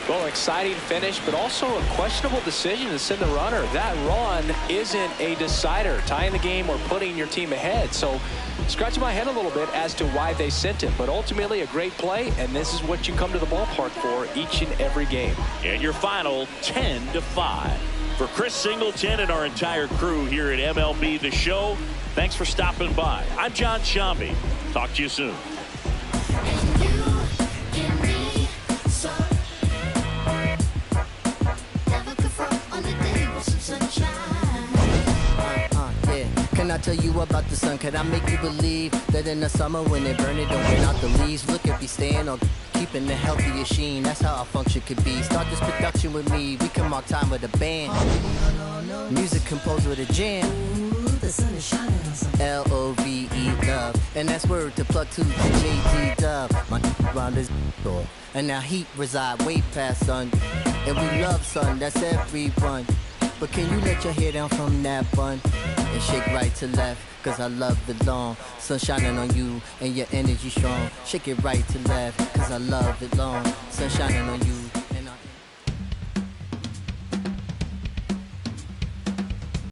Well, exciting finish, but also a questionable decision to send the runner. That run isn't a decider, tying the game or putting your team ahead. So scratching my head a little bit as to why they sent it. But ultimately a great play, and this is what you come to the ballpark for each and every game. And your final 10-5. For Chris Singleton and our entire crew here at MLB The Show, thanks for stopping by. I'm John Shambi. Talk to you soon. Can I tell you about the sun? Can I make you believe that in the summer when they burn it, don't burn out the leaves? Look at me staying on keeping the healthy sheen. That's how our function could be. Start this production with me. We come out time with a band. Music composed with a jam. L-O-V-E, love. And that's word to plug to J-T Dub. My round is door. And now heat reside way past sun. And we love sun, that's everyone. But can you let your hair down from that bun and shake right to left? Cause I love the long sun shining on you and your energy strong. Shake it right to left, cause I love it long. Sun shining